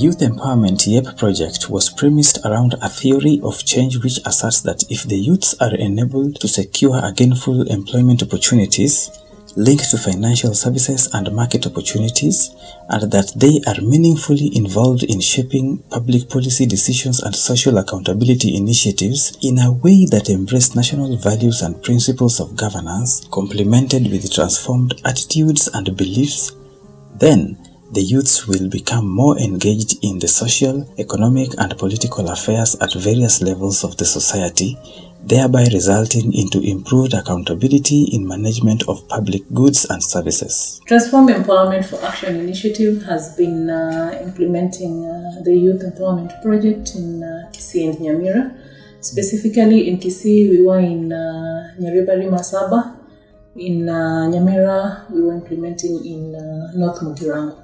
Youth Empowerment YEP project was premised around a theory of change which asserts that if the youths are enabled to secure gainful employment opportunities, linked to financial services and market opportunities, and that they are meaningfully involved in shaping public policy decisions and social accountability initiatives in a way that embrace national values and principles of governance, complemented with transformed attitudes and beliefs, then the youths will become more engaged in the social, economic, and political affairs at various levels of the society, thereby resulting into improved accountability in management of public goods and services. Transform Empowerment for Action Initiative has been implementing the Youth Empowerment Project in Kisii and Nyamira. Specifically in Kisii, we were in Nyaribari. In Nyamira, we were implementing in North Mugirango.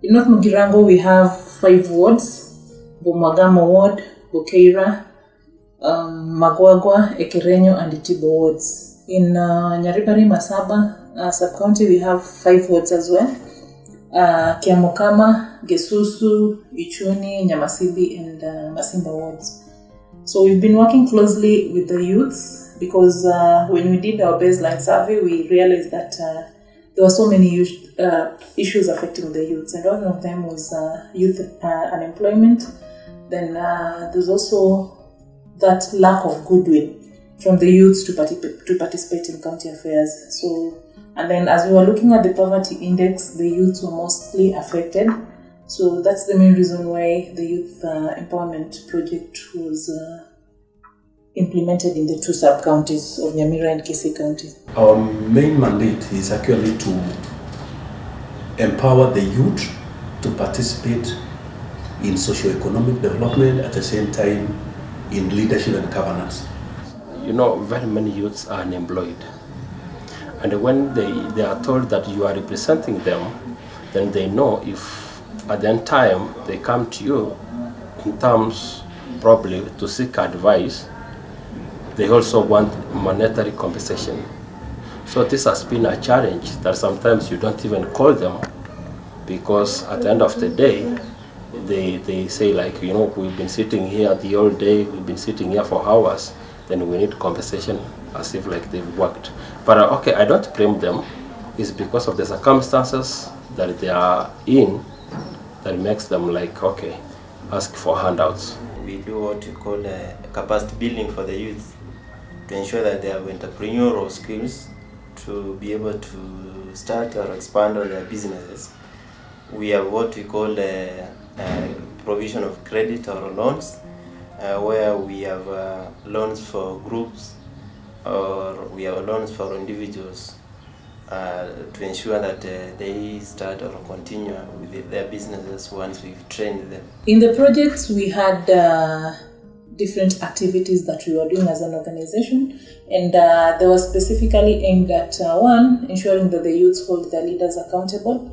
In North Mugirango, we have 5 wards: Bomagamo Ward, Bukeira, Magwagwa, Ekerenyo, and Itibo wards. In Nyaribari Masaba sub-county, we have 5 wards as well: Kiamokama, Gesusu, Ichuni, Nyamasibi, and Masimba wards. So we've been working closely with the youths because when we did our baseline survey, we realized that there were so many issues affecting the youths, and one of them was youth unemployment. Then there's also that lack of goodwill from the youths to participate in county affairs. So, and then as we were looking at the poverty index, the youths were mostly affected. So that's the main reason why the Youth Empowerment Project was implemented in the 2 sub-counties of Nyamira and Kisii County. Our main mandate is actually to empower the youth to participate in socio-economic development, at the same time in leadership and governance. You know, very many youths are unemployed. And when they are told that you are representing them, then they know if at the end time they come to you in terms probably to seek advice, they also want monetary compensation. So this has been a challenge that sometimes you don't even call them, because at the end of the day, they say, like, you know, we've been sitting here the whole day, we've been sitting here for hours, then we need compensation, as if like they've worked. But okay, I don't blame them. It's because of the circumstances that they are in that makes them like, okay, ask for handouts. We do what we call capacity building for the youth to ensure that they have entrepreneurial skills to be able to start or expand on their businesses. We have what we call provision of credit or loans, where we have loans for groups or we have loans for individuals to ensure that they start or continue with their businesses once we've trained them. In the projects, we had different activities that we were doing as an organization, and they were specifically aimed at one, ensuring that the youths hold their leaders accountable.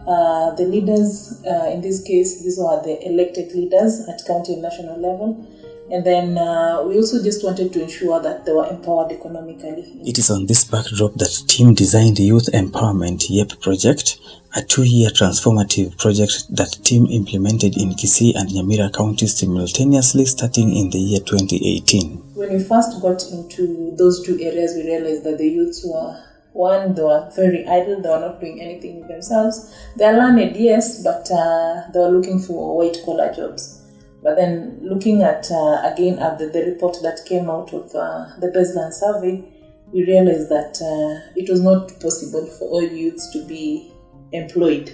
The leaders, in this case, these were the elected leaders at county and national level. And then we also just wanted to ensure that they were empowered economically. It is on this backdrop that team designed the Youth Empowerment YEP project, a 2-year transformative project that team implemented in Kisii and Nyamira counties simultaneously starting in the year 2018. When we first got into those 2 areas, we realized that the youths were, one, they were very idle, they were not doing anything with themselves. They are learned, yes, but they were looking for white-collar jobs. But then looking at, again, at the report that came out of the baseline survey, we realized that it was not possible for all youths to be employed.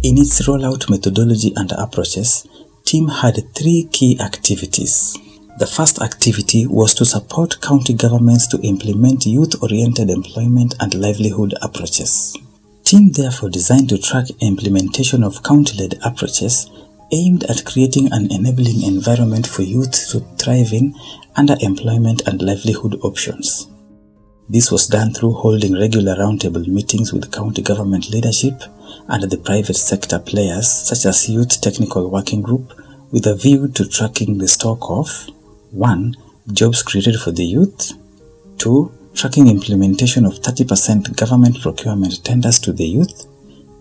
In its rollout methodology and approaches, team had 3 key activities. The first activity was to support county governments to implement youth-oriented employment and livelihood approaches. Team therefore designed to track implementation of county-led approaches aimed at creating an enabling environment for youth to thrive in under employment and livelihood options. This was done through holding regular roundtable meetings with county government leadership and the private sector players such as Youth Technical Working Group, with a view to tracking the stock of 1. Jobs created for the youth, 2. Tracking implementation of 30% government procurement tenders to the youth,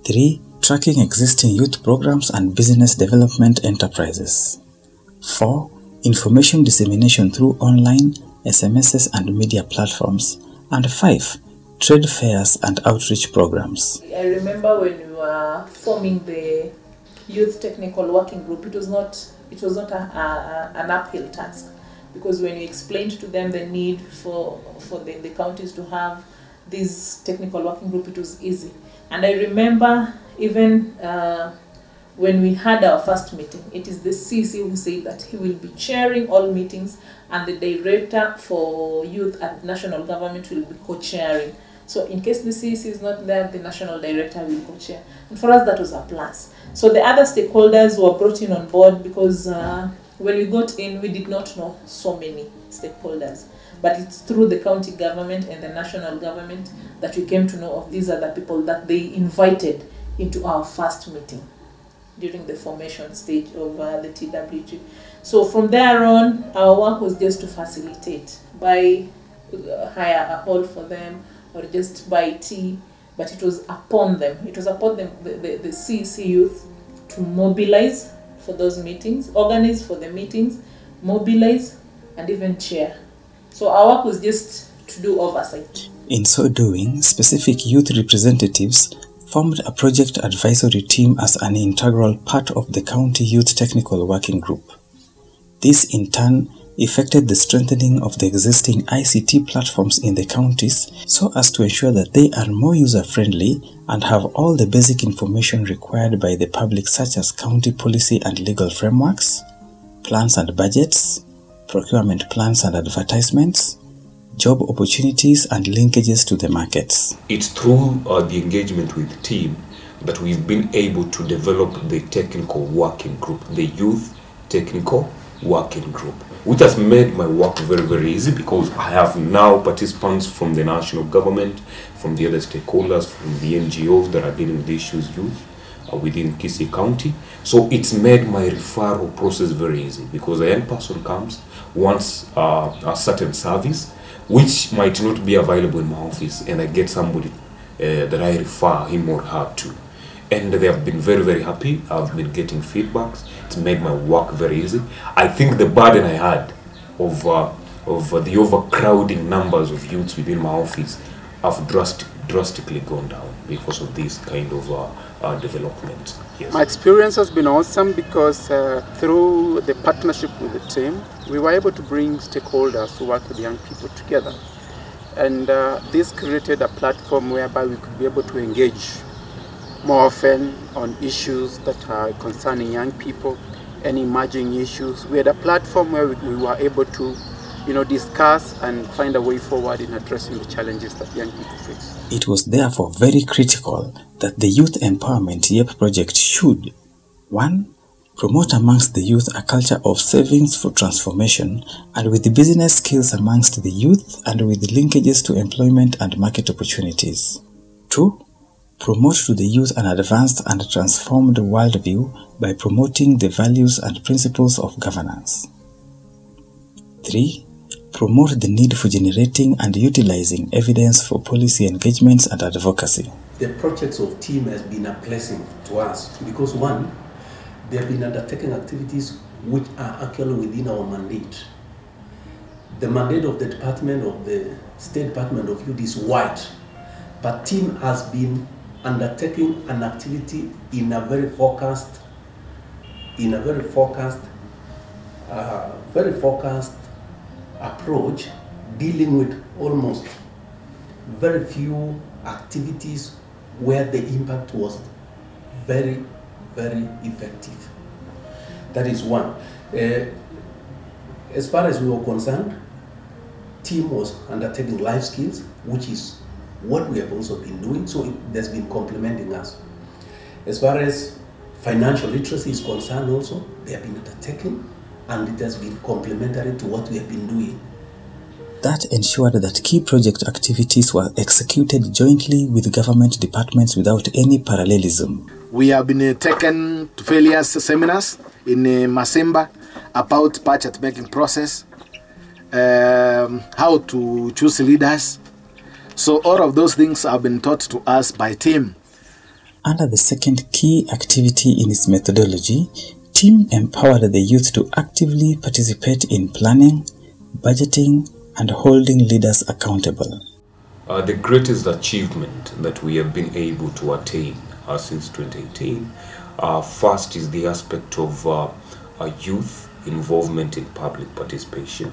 3. tracking existing youth programs and business development enterprises. 4. Information dissemination through online, SMSs and media platforms. And 5. Trade fairs and outreach programs. I remember when we were forming the Youth Technical Working Group, it was not an uphill task, because when we explained to them the need for the counties to have this technical working group, it was easy. And I remember even when we had our first meeting, it is the CC who said that he will be chairing all meetings and the director for youth at national government will be co-chairing. So in case the CC is not there, the national director will co-chair. And for us, that was a plus. So the other stakeholders were brought in on board, because when we got in, we did not know so many stakeholders. But it's through the county government and the national government that we came to know of these other people that they invited into our first meeting during the formation stage of the TWG. So from there on, our work was just to facilitate, hire a hall for them, or just buy tea, but it was upon them. It was upon them, the CEC youth, to mobilize for those meetings, organize for the meetings, mobilize, and even chair. So our work was just to do oversight. In so doing, specific youth representatives formed a project advisory team as an integral part of the County Youth Technical Working Group. This in turn effected the strengthening of the existing ICT platforms in the counties so as to ensure that they are more user-friendly and have all the basic information required by the public, such as county policy and legal frameworks, plans and budgets, procurement plans and advertisements, job opportunities and linkages to the markets. It's through the engagement with the team that we've been able to develop the technical working group, the Youth Technical Working Group, which has made my work very, very easy, because I have now participants from the national government, from the other stakeholders, from the NGOs that are dealing with issues youth within Kisii County. So it's made my referral process very easy, because a young person comes, wants a certain service, which might not be available in my office, and I get somebody that I refer him or her to. And they have been very, very happy. I've been getting feedbacks. It's made my work very easy. I think the burden I had of the overcrowding numbers of youths within my office have drastically gone down because of this kind of development. Yes. My experience has been awesome, because through the partnership with the team, we were able to bring stakeholders who work with young people together. And this created a platform whereby we could be able to engage more often on issues that are concerning young people and emerging issues. We had a platform where we were able to, discuss and find a way forward in addressing the challenges that young people face. It was therefore very critical that the Youth Empowerment YEP project should 1. Promote amongst the youth a culture of savings for transformation, and with the business skills amongst the youth and with linkages to employment and market opportunities. 2. Promote to the youth an advanced and transformed worldview by promoting the values and principles of governance. 3. Promote the need for generating and utilizing evidence for policy engagements and advocacy. The projects of team has been a blessing to us, because 1, they have been undertaking activities which are actually within our mandate. The mandate of the department of the State Department of Youth is wide, but team has been undertaking an activity in a very focused approach, dealing with almost very few activities where the impact was very, very effective. That is 1. As far as we were concerned, team was undertaking life skills, which is what we have also been doing, so it has been complementing us. As far as financial literacy is concerned also, they have been undertaken, and it has been complementary to what we have been doing. That ensured that key project activities were executed jointly with government departments without any parallelism. We have been taken to various seminars in Masimba about budget making process, how to choose leaders. So all of those things have been taught to us by team. Under the second key activity in its methodology, TEAM empowered the youth to actively participate in planning, budgeting, and holding leaders accountable. The greatest achievement that we have been able to attain since 2018, first is the aspect of youth involvement in public participation,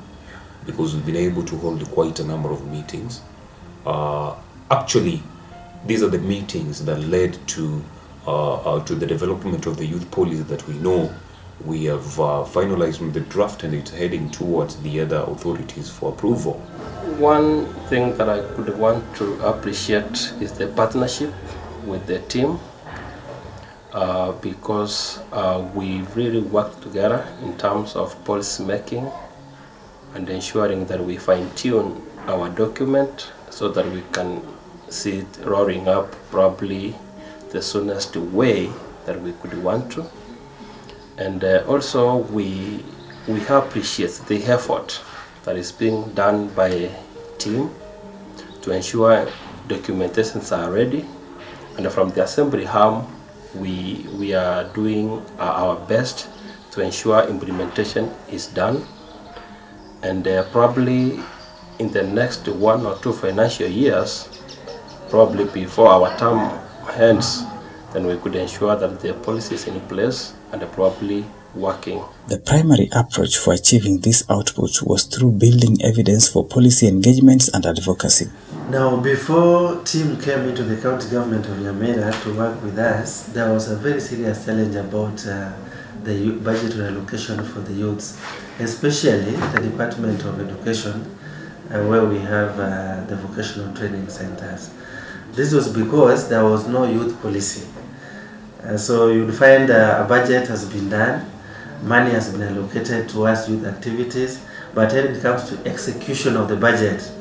because we've been able to hold quite a number of meetings. Actually, these are the meetings that led to the development of the youth policy that we know we have finalized the draft, and it's heading towards the other authorities for approval. One thing that I would want to appreciate is the partnership with the team, because we really work together in terms of policy making and ensuring that we fine-tune our document so that we can see it rolling up probably the soonest way that we could want to. And also we appreciate the effort that is being done by a team to ensure documentations are ready, and from the assembly arm we are doing our best to ensure implementation is done, and probably in the next 1 or 2 financial years, probably before our term ends, then we could ensure that the policy is in place and properly working. The primary approach for achieving this output was through building evidence for policy engagements and advocacy. Now, before TEAM came into the county government of Nyamira to work with us, there was a very serious challenge about the budgetary allocation for the youths, especially the Department of Education, where we have the vocational training centers. This was because there was no youth policy. So you'd find a budget has been done, money has been allocated towards youth activities, but when it comes to execution of the budget,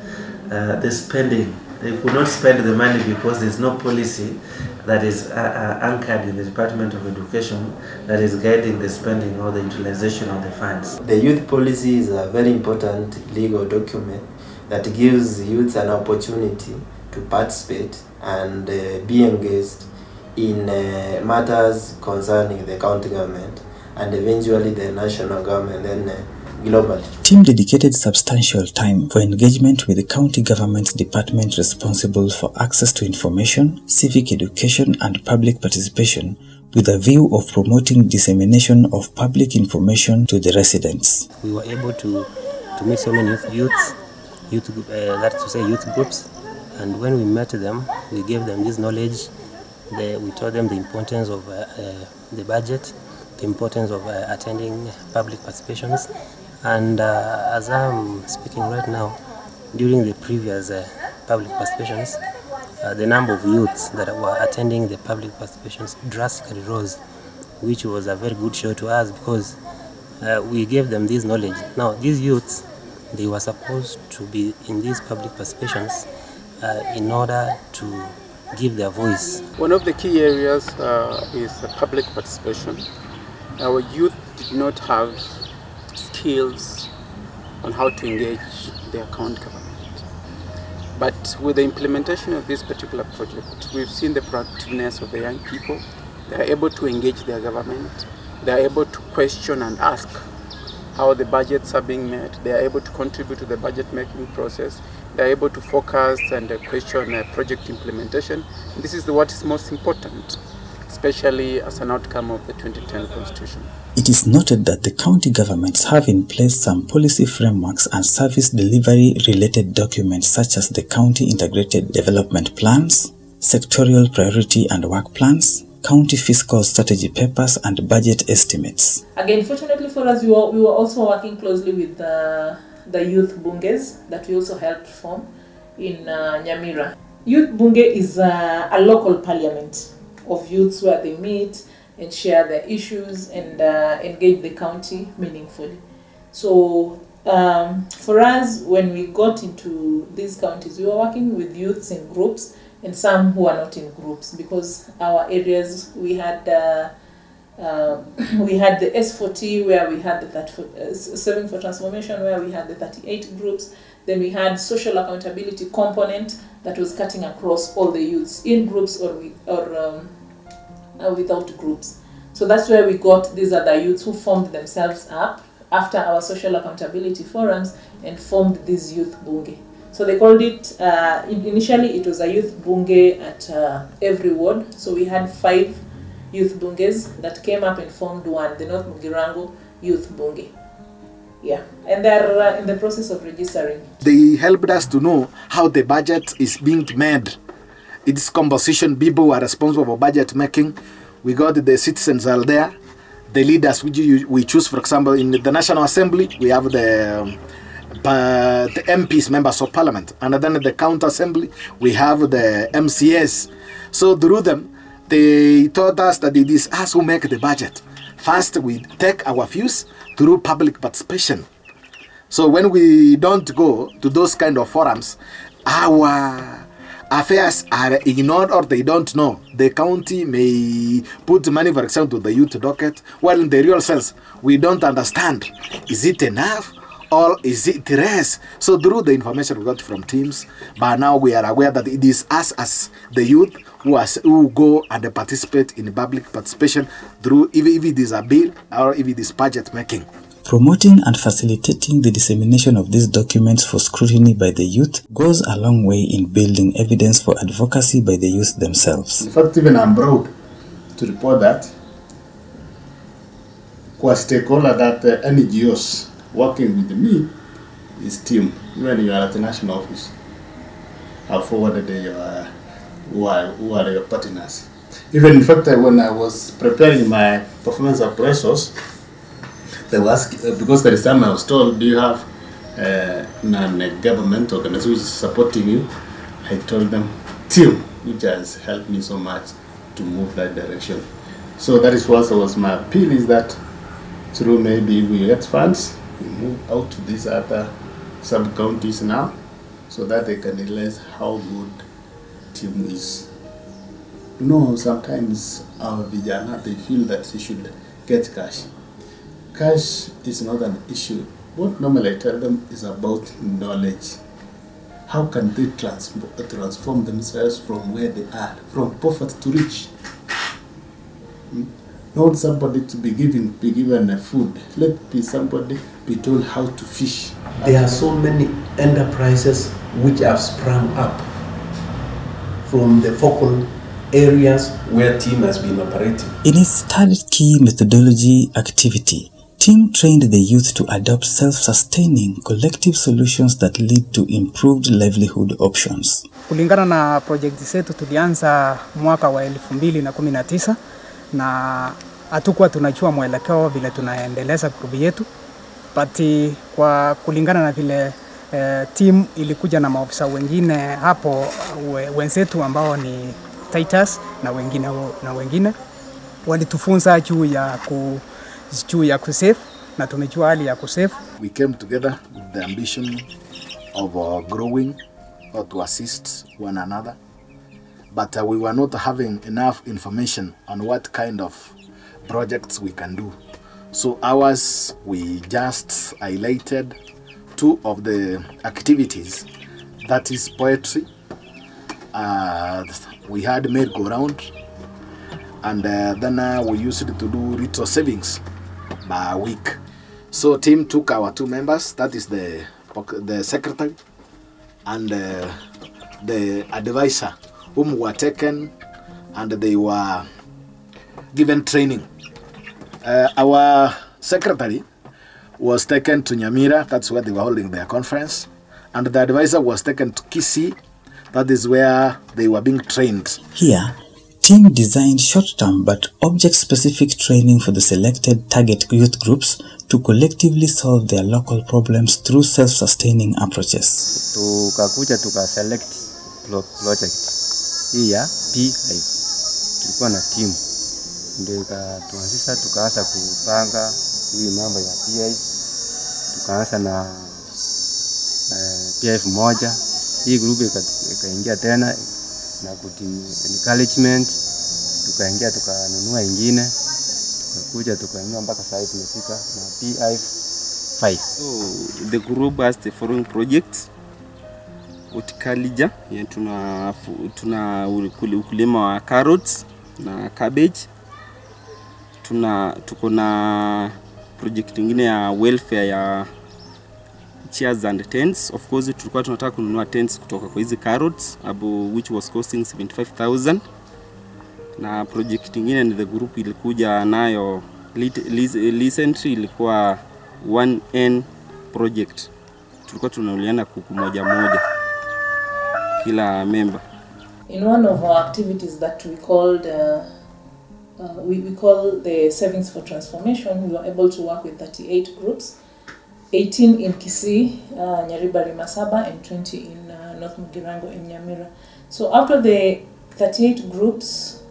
the spending, they could not spend the money because there's no policy that is anchored in the Department of Education that is guiding the spending or the utilization of the funds. The youth policy is a very important legal document that gives youths an opportunity to participate and be engaged in matters concerning the county government and eventually the national government and globally. TEAM dedicated substantial time for engagement with the county government's department responsible for access to information, civic education and public participation, with a view of promoting dissemination of public information to the residents. We were able to meet so many youth groups, and when we met them, we gave them this knowledge. We told them the importance of the budget, the importance of attending public participations, and as I'm speaking right now, during the previous public participations, the number of youths that were attending the public participations drastically rose, which was a very good show to us because we gave them this knowledge. Now, these youths, they were supposed to be in these public participations in order to give their voice. One of the key areas is public participation. Our youth did not have skills on how to engage their county government. But with the implementation of this particular project, we've seen the proactiveness of the young people. They are able to engage their government. They are able to question and ask how the budgets are being met. They are able to contribute to the budget making process. They are able to focus and question project implementation. This is what is most important, especially as an outcome of the 2010 Constitution. It is noted that the county governments have in place some policy frameworks and service delivery related documents such as the County Integrated Development Plans, Sectorial Priority and Work Plans, County Fiscal Strategy Papers and Budget Estimates. Again, fortunately for us, we were also working closely with the youth bunges that we also helped form in Nyamira. Youth bunge is a local parliament of youths where they meet and share their issues and engage the county meaningfully. So for us, when we got into these counties, we were working with youths in groups and some who are not in groups, because our areas, we had the S40 where we had the Serving for Transformation where we had the 38 groups. Then we had social accountability component that was cutting across all the youths in groups or without groups. So that's where we got these other youths who formed themselves up after our social accountability forums and formed this youth bunge. So they called it, initially it was a youth bunge at every ward. So we had 5 youth bunges that came up and formed one, the North Mugirango Youth Bunge. Yeah, and they're in the process of registering. They helped us to know how the budget is being made. Its composition, people who are responsible for budget making. We got the citizens are there, the leaders we choose. For example, in the National Assembly, we have the MPs, members of parliament, and then the county assembly, we have the MCAs. So through them, they taught us that it is us who make the budget. First, we take our views through public participation. So when we don't go to those kind of forums, our affairs are ignored or they don't know. The county may put money, for example, to the youth docket, while in the real sense, we don't understand. Is it enough or is it less? So through the information we got from teams, but now we are aware that it is us as the youth who go and participate in public participation through, if it is a bill or if it is budget making. Promoting and facilitating the dissemination of these documents for scrutiny by the youth goes a long way in building evidence for advocacy by the youth themselves. In fact, even I'm proud to report that kwa stakeholder that NGOs working with me is team. When you are at the national office, I've forwarded who are your partners. Even in fact, when I was preparing my performance appraisals, they were asking, because there is time I was told, do you have non-government organization which is supporting you? I told them, team, which has helped me so much to move that direction. So that is what was my appeal, is that through maybe we get funds, we move out to these other sub-counties now, so that they can realize how good team is. You know, sometimes our vijana, they feel that they should get cash. Cash is not an issue. What normally I tell them is about knowledge. How can they transform themselves from where they are, from poverty to rich? Not somebody to be given a food. Let somebody be told how to fish. There are so many enterprises which have sprung up from the focal areas where team has been operating. In its third key methodology activity, team trained the youth to adopt self-sustaining collective solutions that lead to improved livelihood options. Kulingana na project zetu tulianza mwaka wa 2019 na hatukuwa tunajua mwelekeo vile tunaendeleza grupu yetu, but kwa kulingana na vile team ilikuja na maofisa wengine hapo wenzetu ambao ni Titus na wengine walitufunza juu ya kusave na tumejua hali ya kusave. We came together with the ambition of growing or to assist one another, but we were not having enough information on what kind of projects we can do. So ours, we just highlighted 2 of the activities, that is poetry. We had merry-go-round, and then we used to do retro savings by week. So team took our 2 members, that is the secretary and the advisor, whom were taken and they were given training. Our secretary was taken to Nyamira, that's where they were holding their conference, and the advisor was taken to Kisii, that is where they were being trained. Here, team designed short-term but object-specific training for the selected target youth groups to collectively solve their local problems through self-sustaining approaches. Tukakuja tukaselect project hii ya P5. Tulikuwa na team ndio tuanzisha tukaanza kupanga hii mambo ya P5. Tukaanza na P5 moja. Hii group ikaingia tena na encouragement, tukaingia tukanunua ingine, tukakuja tukainua mpaka sasa tumefika na P5. So the group has the following projects: horticulture, tuna ukulima wa carrots na cabbage, tuko na project nyingine ya welfare ya chairs and tents. Of course tulikuwa tunataka kununua tents kutoka kwa hizi carrots which was costing 75,000. Na project nyingine ni the group ilikuja nayo recently ilikuwa 1N project. Tulikuwa tunauliana kuku moja kila member. In one of our activities that we called we call the Savings for Transformation, we were able to work with 38 groups, 18 in Kisii, Nyamira, and 20 in North Mugirango and Nyamira. So after the 38 groups,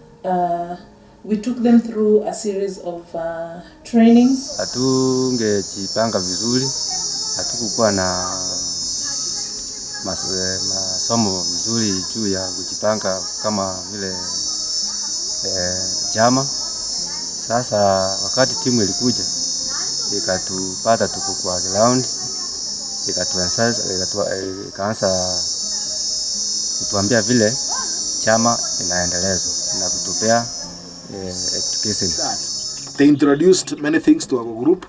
we took them through a series of trainings. Hatungejipanga vizuri, hatukukuwa na masomo vizuri juu ya kujipanga kama vile jama. Sasa wakati timu ilikuja ikatupata tuko kwa ground, ikaanza kutuambia vile chama inaendelezwa na kutupea education. They introduced many things to our group.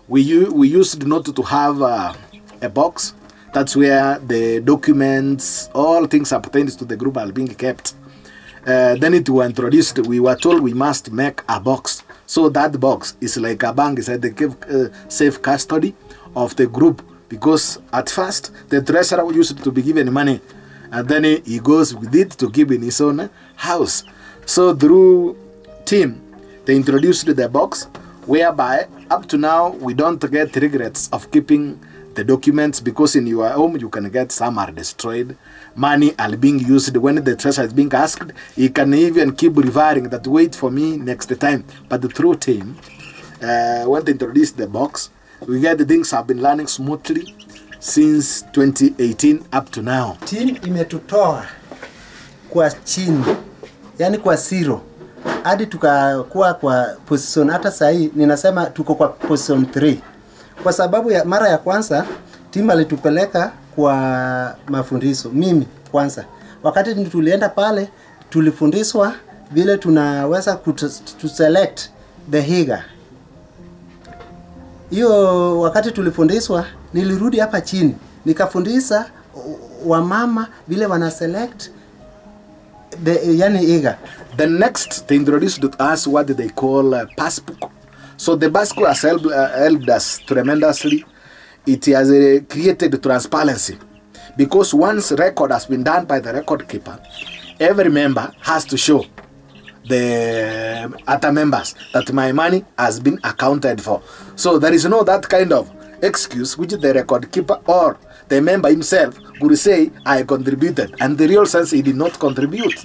We used not to have a box. That's where the documents, all things appertaining to the group are being kept. Then it was introduced, we were told we must make a box. So that box is like a bank, is like they give safe custody of the group. Because at first, the treasurer used to be given money. And then he goes with it to give in his own house. So through team, they introduced the box, whereby up to now, we don't get regrets of keeping the documents, because in your home you can get some are destroyed, money are being used. When the treasurer is being asked, he can even keep referring that wait for me next time. But through team, when they introduced the box, we get the things have been running smoothly since 2018 up to now. Team imetutoa kwa chini, yani kwa zero, hadi tukakuwa kwa position, hata sahi ninasema tuko kwa position 3. Kwa sababu ya mara ya kwanza timu alitupeleka kwa mafundisho. Mimi kwanza wakati tulienda pale tulifundishwa vile tunaweza to select the higa. Hiyo wakati tulifundishwa nilirudi hapa chini nikafundisha wamama vile wana select the yani higa. The next they introduced us what they call passbook. So the basket has helped us tremendously. It has created transparency, because once record has been done by the record keeper, every member has to show the other members that my money has been accounted for. So there is no that kind of excuse which the record keeper or the member himself would say, I contributed, and the real sense he did not contribute.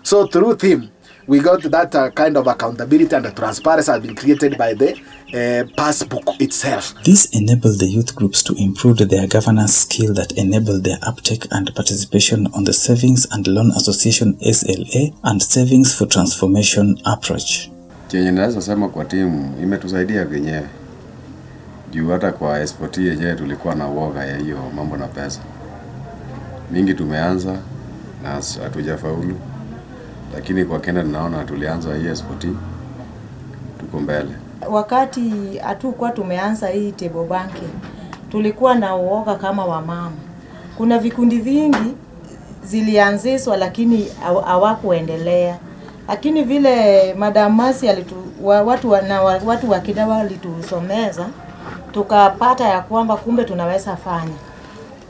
So through him, we got that kind of accountability, and the transparency has been created by the passbook itself. This enabled the youth groups to improve their governance skill that enabled their uptake and participation on the Savings and Loan Association SLA and Savings for Transformation approach. Chenye naweza sema kwa timu imetusaidia wenyewe. Juu hata kwa SPT yenyewe tulikuwa na uoga ya hiyo mambo na pesa. Mingi tumeanza na hatujafaulu. Lakini kwa Kenya naona tulianza hii SPT tuko mbele. Wakati hatukuwa tumeanza hii table banking, tulikuwa na uoga kama wamama. Kuna vikundi vingi zilianzishwa lakini hawakuendelea. Lakini vile Madam Masi watu wa Kidawa walitusomeza, tukapata ya kwamba kumbe tunaweza fanya.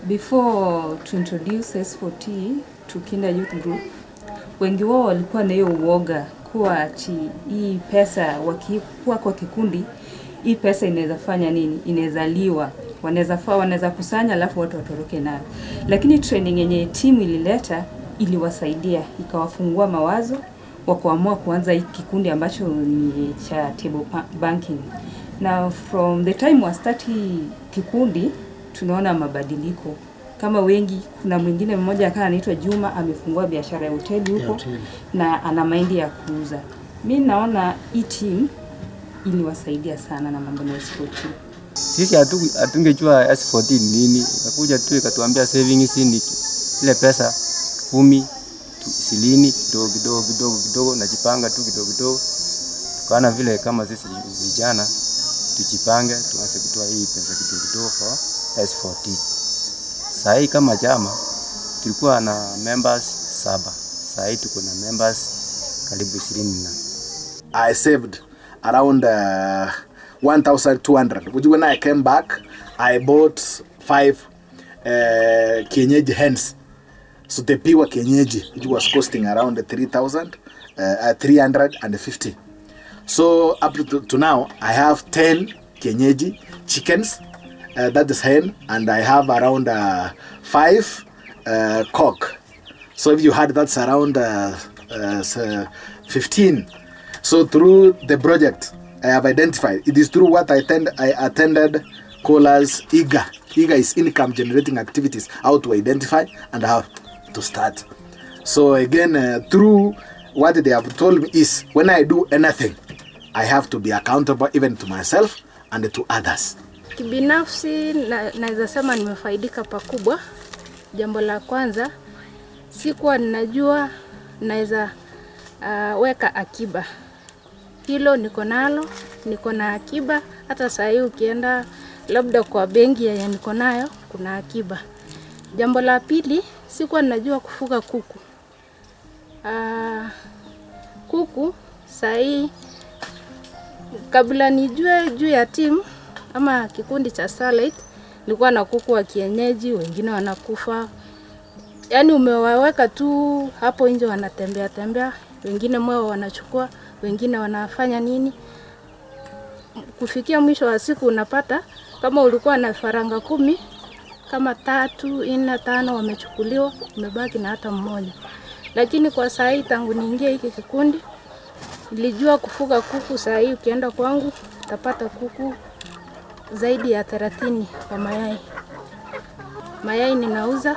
Before to introduce S4T to Kinder Youth Group, wengi wao walikuwa na hiyo uoga kuwa hii pesa wakikuwa kwa kikundi, hii pesa inaweza fanya nini? Inaweza liwa. Wanaweza kusanya alafu watu watoroke nayo. Lakini training yenye timu ilileta iliwasaidia, ikawafungua mawazo wa kuamua kuanza hii kikundi ambacho ni cha table banking. Now from the time wa start hii kikundi tunaona mabadiliko. Kama wengi, kuna mwingine mmoja akana anaitwa Juma amefungua biashara ya hoteli huko na ana maindi ya kuuza. Mimi naona hii team iliwasaidia sana na mambo ya S4T. Sisi hatungejua S4T nini, ikakuja tu ikatuambia savings ni ile pesa 10 20 kidogo najipanga tu kidogo Tukaona vile kama sisi vijana tujipange tuanze kutoa hii pesa kidogo for S4T. Sasa hii kama chama tulikuwa na members 7. Sasa hii tuko na members karibu 20 na. I saved around 1,200, which when I came back, I bought 5 kienyeji hens. So the pure kienyeji, which was costing around 350. So up to now, I have 10 kienyeji chickens, that is hen, and I have around 5 cock. So if you had, that's around 15. So through the project, I have identified, it is through what I attended called as IGA. IGA is income generating activities, how to identify and how to start. So again, through what they have told me is, when I do anything, I have to be accountable even to myself and to others. Kibinafsi naweza sema nimefaidika pakubwa. Jambo la kwanza, sikuwa ninajua naweza weka akiba. Hilo niko nalo, niko na akiba. Hata saa hii ukienda labda kwa benki ya niko nayo kuna akiba. Jambo la pili, sikuwa ninajua kufuga kuku. Kuku saa hii kabla nijue juu ya timu ama kikundi cha Starlight, nilikuwa na kuku wa kienyeji, wengine wanakufa. Yaani umewaweka tu hapo nje wanatembea, wengine mwao wanachukua, wengine wanafanya nini. Kufikia mwisho wa siku unapata kama ulikuwa na faranga 10, kama 3, 4, 5 wamechukuliwa, umebaki na hata mmoja. Lakini kwa saa hii tangu niingie hiki kikundi, nilijua kufuga kuku. Saa hii ukienda kwangu utapata kuku zaidi ya 30 kwa mayai. Mayai ninauza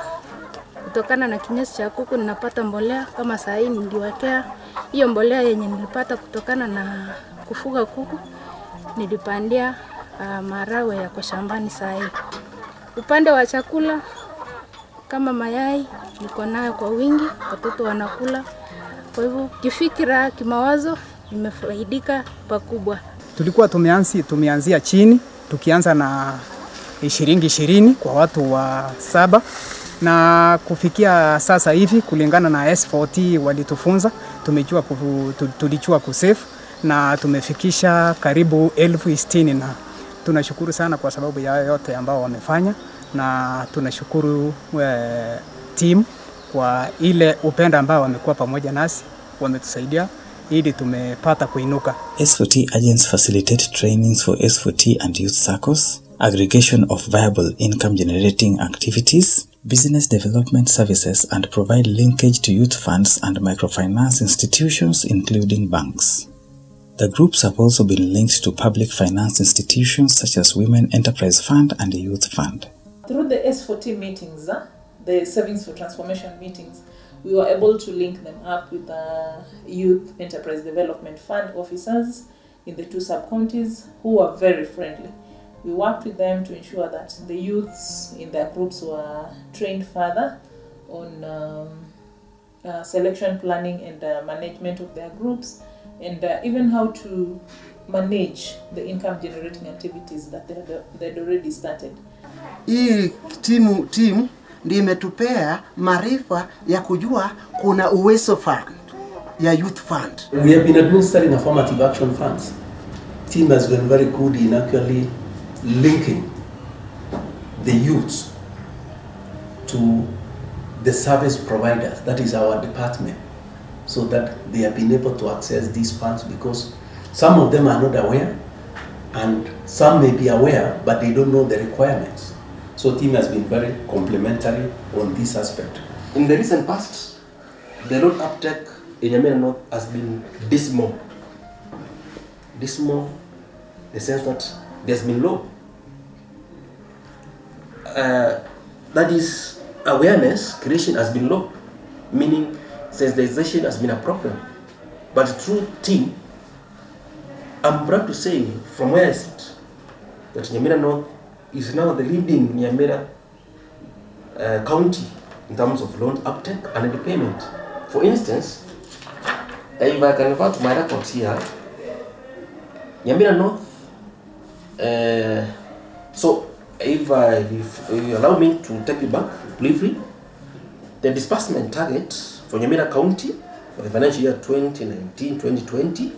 kutokana na kinyesi cha kuku, ninapata mbolea. Kama saa hii niliwekea hiyo mbolea yenye nilipata kutokana na kufuga kuku, nilipandia maharagwe yako shambani saa hii. Upande wa chakula kama mayai niko nayo kwa wingi, watoto wanakula. Kwa hivyo kifikira, kimawazo nimefaidika pakubwa. Tulikuwa tumeanzia chini, tukianza na 20 kwa watu wa 7, na kufikia sasa hivi kulingana na S4T walitufunza, tulijua kusave na tumefikisha karibu 60,000, na tunashukuru sana kwa sababu ya yote ambao wamefanya, na tunashukuru team kwa ile upenda ambao wamekuwa pamoja nasi, wametusaidia ili tumepata kuinuka. S4T agents facilitate trainings for S4T and youth circles, aggregation of viable income generating activities, business development services, and provide linkage to youth funds and microfinance institutions including banks. The groups have also been linked to public finance institutions such as Women Enterprise Fund and the Youth Fund. Through the S4T meetings, the Savings for Transformation meetings, we were able to link them up with the Youth Enterprise Development Fund officers in the 2 sub-counties who were very friendly. We worked with them to ensure that the youths in their groups were trained further on selection planning and management of their groups, and even how to manage the income generating activities that they had already started. Hii timu ndio imetupea maarifa ya kujua kuna Uwezo Fund ya Youth Fund. We have been administering affirmative action funds. Team has been very good in actually linking the youths to the service providers, that is our department, so that they have been able to access these funds, because some of them are not aware and some may be aware but they don't know the requirements. So team has been very complementary on this aspect. In the recent past, the road uptake in Nyamira North has been dismal. Dismal, the sense that there's been low. That is, awareness creation has been low, meaning sensitization has been a problem. But through team, I'm proud to say, from where I sit, that Nyamira North is now the leading Nyamira county in terms of loan uptake and repayment. For instance, if I can refer to my records here, Nyamira North, so if you allow me to take you back briefly, the disbursement target for Nyamira County for the financial year 2019-2020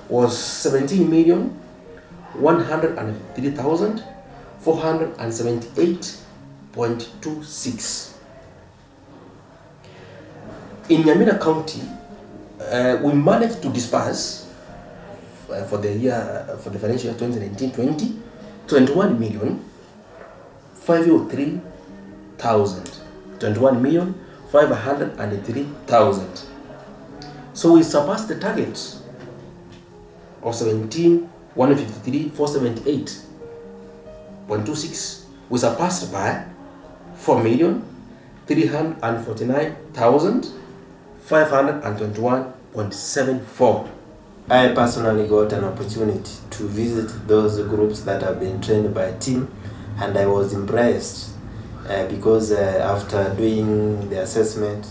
was 17,103,478.26. In Nyamira County, we managed to disburse for the financial year 2019-20 21,503,000. So we surpassed the target of 17,153,478.26. We surpassed by 4,349,521.74. I personally got an opportunity to visit those groups that have been trained by team, and I was impressed because after doing the assessment,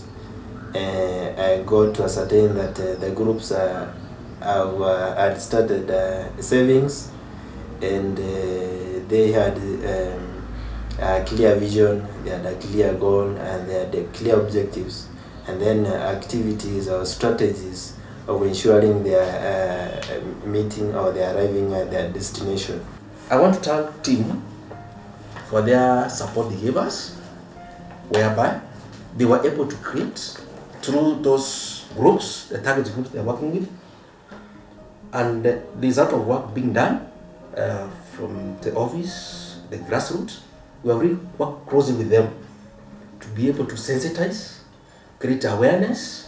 I got to ascertain that the groups had started savings, and they had a clear vision, they had a clear goal, and they had clear objectives, and then activities or strategies of ensuring they are meeting or they are arriving at their destination. I want to thank team for their support they gave us, whereby they were able to create through those groups, the target groups they are working with, and the result of work being done from the office, the grassroots. We have really worked closely with them to be able to sensitize, create awareness,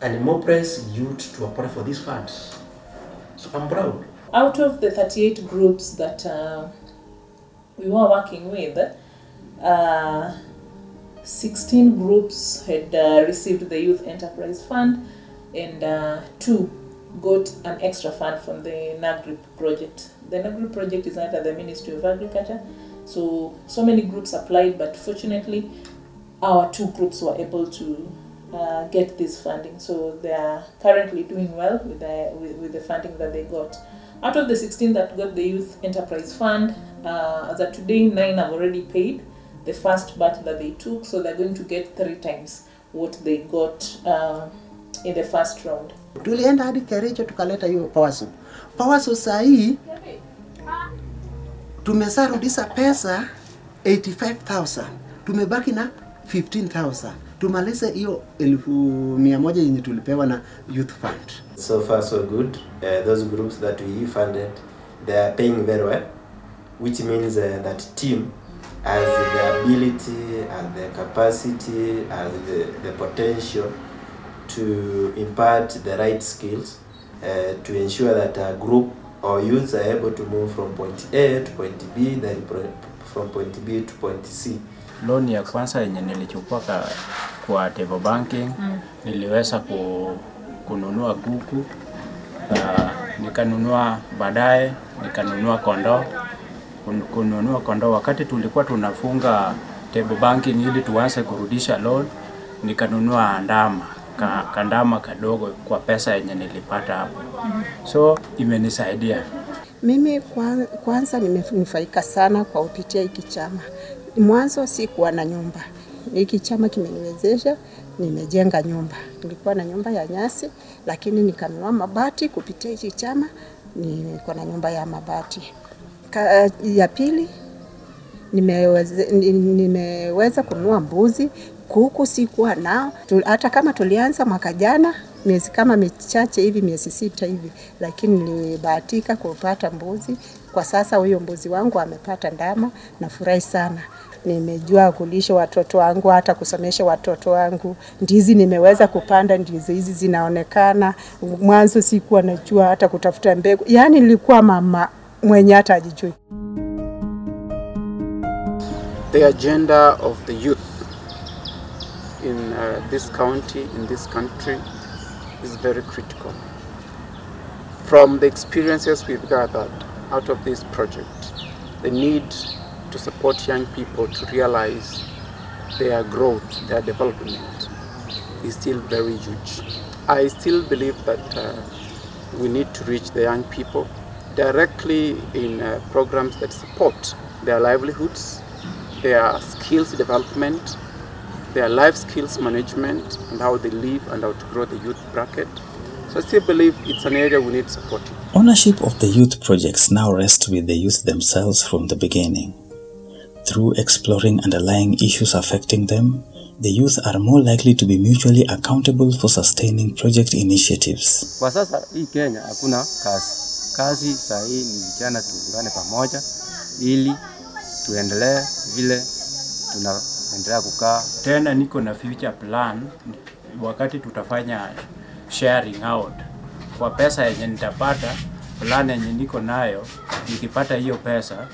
and mobilize youth to apply for these funds. So I'm proud. Out of the 38 groups that we were working with, 16 groups had received the Youth Enterprise Fund, and 2 got an extra fund from the NAGRIP project. The NAGRIP project is under the Ministry of Agriculture, so many groups applied, but fortunately our 2 groups were able to get this funding, so they are currently doing well with the funding that they got. Out of the 16 that got the Youth Enterprise Fund, as of today, 9 have already paid the first batch that they took, so they're going to get 3 times what they got in the first round. Tulienda hadi Kericho tukaleta hiyo Powerso. Powerso saa hii tumesarudisha pesa 85,000. Tumebaki na 15,000. Tumalize hiyo 1,100 yenye tulipewa na Youth Fund. So far so good. Those groups that we funded, they are paying very well, which means that team has the ability and the capacity and the potential to impart the right skills to ensure that a group or youths are able to move from point A to point B, then from point B to point C. Loan ya kwanza yenye nilichukua kwa table banking, niliweza kununua kuku, nikanunua baadaye, nikanunua kondoo. Kununua kondoo wakati tulikuwa tunafunga table banking ili tuanze kurudisha loan, nikanunua ndama, kandama kadogo kwa pesa yenye nilipata hapo. So imenisaidia. Mimi kwanza nimenufaika sana kwa kupitia hiki chama. Mwanzo sikuwa na nyumba. Hiki chama kimeniwezesha, nimejenga nyumba. Nilikuwa na nyumba ya nyasi, lakini nikanunua mabati kupitia hiki chama, niko na nyumba ya mabati. Ya pili, nimeweza kununua mbuzi, kuku sikuwa nao. Hata kama tulianza mwaka jana, miezi kama michache hivi, miezi 6 hivi, lakini nilibahatika kupata mbuzi. Kwa sasa huyo mbuzi wangu amepata ndama, nafurahi sana. Nimejua kulisha watoto wangu, hata kusomesha watoto wangu. Ndizi nimeweza kupanda, ndizi hizi zinaonekana. Mwanzo sikuwa najua hata kutafuta mbegu. Yaani nilikuwa mama mwenye hata hajijui. The agenda of the youth in this county, in this country, is very critical. From the experiences we've gathered out of this project, the need to support young people to realize their growth, their development is still very huge. I still believe that we need to reach the young people directly in programs that support their livelihoods, their skills development, their life skills management, and how they live and how to grow the youth bracket. So I still believe it's an area we need supporting. Ownership of the youth projects now rests with the youth themselves from the beginning. Through exploring underlying issues affecting them, the youth are more likely to be mutually accountable for sustaining project initiatives. Kwa sasa hii Kenya hakuna kazi. Kazi saa hii ni vijana tuungane pamoja ili tuendelee vile tunaendelea kukaa. Tena niko na future plan wakati tutafanya sharing out. Kwa pesa yenye nitapata, plan yenye niko nayo, nikipata hiyo pesa,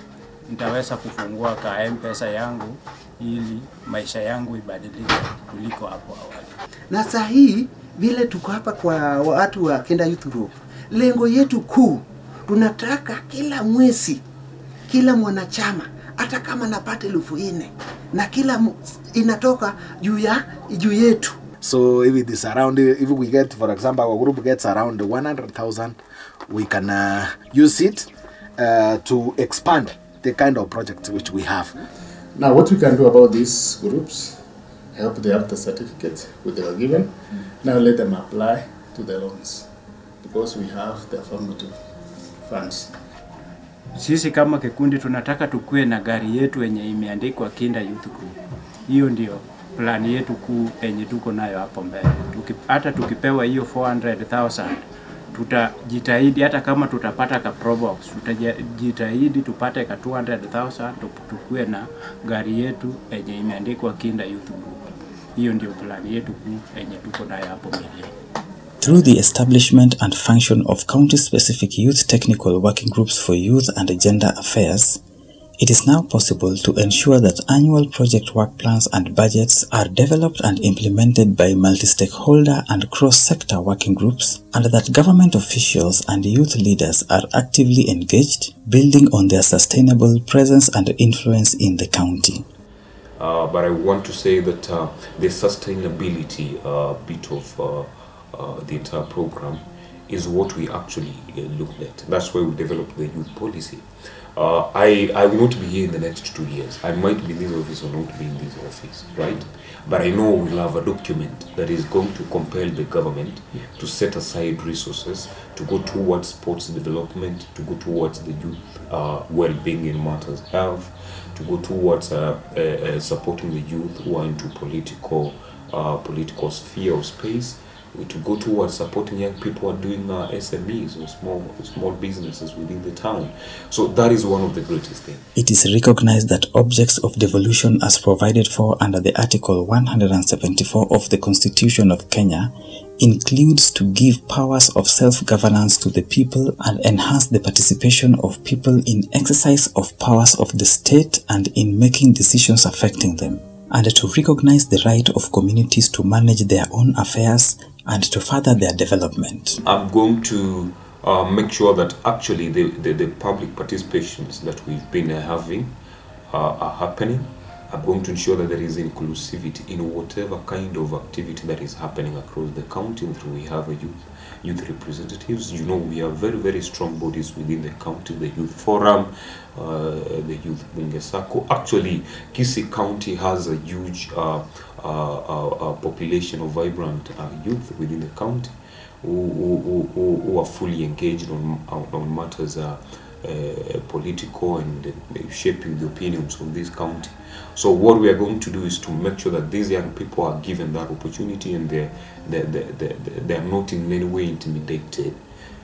nitaweza kufungua ka M-Pesa yangu ili maisha yangu ibadilike kuliko hapo awali. Na saa hii vile tuko hapa kwa watu wa Kenda Youth Group, lengo yetu kuu, tunataka kila mwezi, kila mwanachama, hata kama napata 4,000 na kila inatoka juu yetu. So if it is around, if we get, for example, our group gets around 100,000, we can use it to expand the kind of project which we have. Now, what we can do about these groups, help them have the certificate which they were given. Now let them apply to the loans because we have the affirmative funds. Sisi kama kikundi tunataka tukue na gari yetu yenye imeandikwa Kinda Youth Group. Hiyo ndio plan yetu kuu yenye tuko nayo hapo mbele. Hata tukipewa hiyo 400,000, tutajitahidi hata kama tutapata ka probox, tutajitahidi tupate ka 200,000 tukue na gari yetu yenye imeandikwa Kinda Youth Group. Hiyo ndio plan yetu kuu yenye tuko nayo hapo mbele. Through the establishment and function of county-specific youth technical working groups for youth and gender affairs, it is now possible to ensure that annual project work plans and budgets are developed and implemented by multi-stakeholder and cross-sector working groups, and that government officials and youth leaders are actively engaged, building on their sustainable presence and influence in the county. But I want to say that the sustainability bit of the entire program is what we actually looked at. That's why we developed the youth policy. I will not be here in the next 2 years. I might be in this office or not be in this office, right? But I know we'll have a document that is going to compel the government to set aside resources to go towards sports development, to go towards the youth well-being in matters of health, to go towards supporting the youth who are into political sphere or space, to go towards supporting young people who are doing SMEs or small businesses within the town. So that is one of the greatest things. It is recognized that objects of devolution as provided for under the Article 174 of the Constitution of Kenya includes to give powers of self-governance to the people and enhance the participation of people in exercise of powers of the state and in making decisions affecting them, and to recognize the right of communities to manage their own affairs and to further their development. I'm going to make sure that actually the public participations that we've been having are happening. I'm going to ensure that there is inclusivity in whatever kind of activity that is happening across the county. We have a youth representatives. You know, we have very, very strong bodies within the county, the Youth Forum, the Youth Bungesako. Actually, Kisii County has a huge population of vibrant youth within the county who are fully engaged on matters political and shaping the opinions of this county. So what we are going to do is to make sure that these young people are given that opportunity and they are not in any way intimidated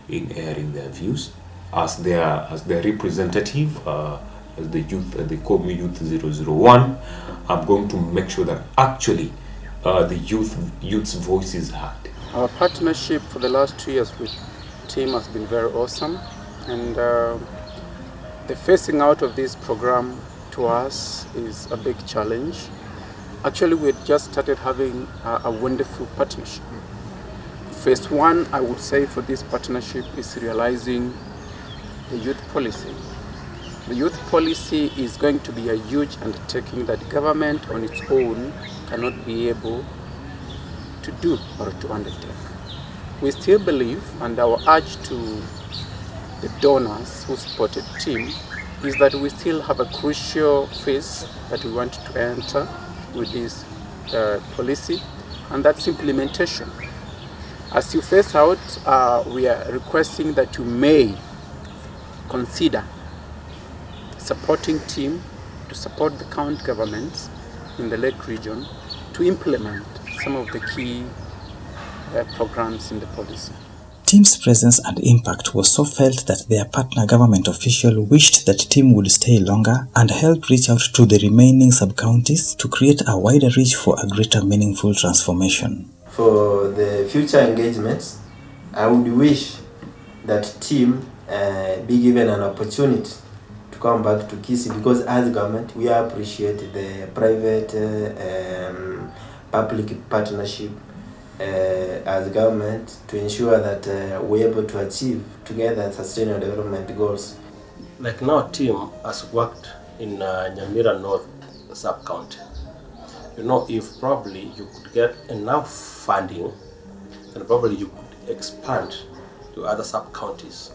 in airing their views as their representative, as the youth, they call me Youth 001. I'm going to make sure that actually the youth's voice is heard. Our partnership for the last 2 years with team has been very awesome, and the phasing out of this program to us is a big challenge. Actually, we just started having a wonderful partnership. Phase 1, I would say, for this partnership is realizing the youth policy. The youth policy is going to be a huge undertaking that government on its own cannot be able to do or to undertake. we still believe, and our urge to the donors who supported team is that we still have a crucial phase that we want to enter with this policy, and that's implementation. As you phase out, we are requesting that you may consider supporting team to support the county governments in the Lake region to implement some of the key programs in the policy. Team's presence and impact was so felt that their partner government official wished that team would stay longer and help reach out to the remaining sub-counties to create a wider reach for a greater meaningful transformation. For the future engagements, I would wish that team be given an opportunity to come back to Kisii, because as government we appreciate the private public partnership as government to ensure that we're able to achieve together sustainable development goals. Like now, team has worked in Nyamira North sub-county. You know, if probably you could get enough funding, then probably you could expand to other sub-counties.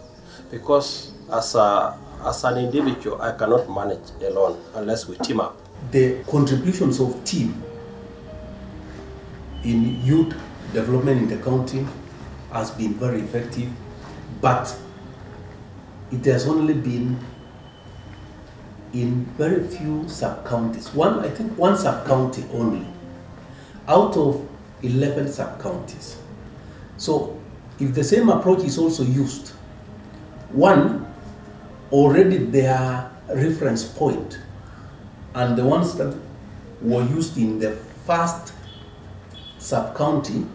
Because as an individual, I cannot manage alone unless we team up. The contributions of team in youth development in the county has been very effective, but it has only been in very few sub-counties. I think one sub-county only, out of 11 sub-counties. So if the same approach is also used, one, already their reference point, and the ones that were used in the first sub-county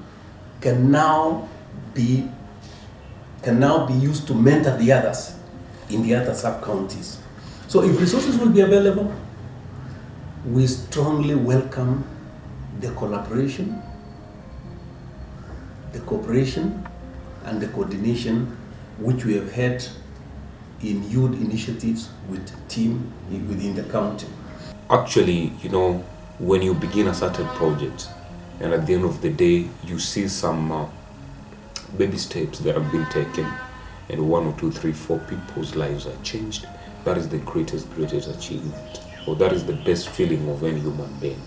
can now be used to mentor the others in the other sub-counties. So if resources will be available, we strongly welcome the collaboration, the cooperation, and the coordination which we have had in youth initiatives with team within the county. Actually, you know, when you begin a certain project, and at the end of the day, you see some baby steps that have been taken, and 1 or 2, 3, 4 people's lives are changed. That is the greatest achievement, or that is the best feeling of any human being.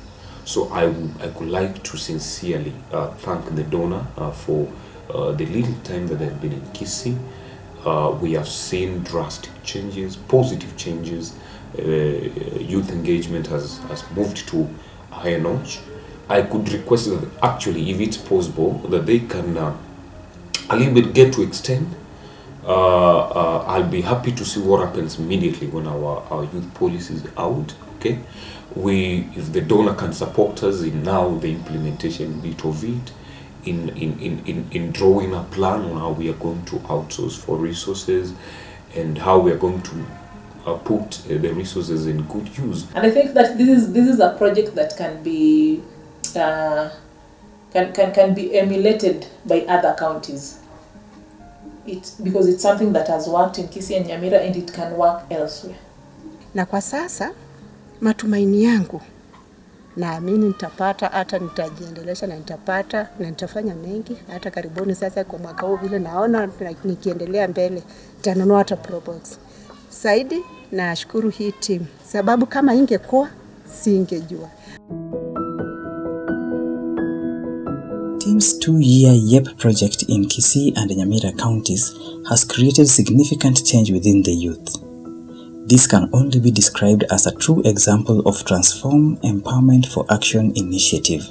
So I would like to sincerely thank the donor for the little time that they've been in Kisii. We have seen drastic changes, positive changes. Youth engagement has moved to a higher notch. I could request that actually, if it's possible, that they can a little bit get to extend. I'll be happy to see what happens immediately when our youth policy is out. Okay, if the donor can support us in now the implementation bit of it, in drawing a plan on how we are going to outsource for resources and how we are going to put the resources in good use. And I think that this is a project that can be can be emulated by other counties. Because it's something that has worked in Kisii and Nyamira, and it can work elsewhere. Na kwa sasa matumaini yangu, naamini nitapata, hata nitajiendelesha na nitapata na nitafanya mengi hata karibuni. Sasa kwa mwaka huu vile naona nikiendelea mbele nitanunua hata probox. Saidi nashukuru hii team, sababu kama ingekuwa singejua. Team's 2-year YEP project in Kisii and Nyamira counties has created significant change within the youth. This can only be described as a true example of Transform Empowerment for Action initiative.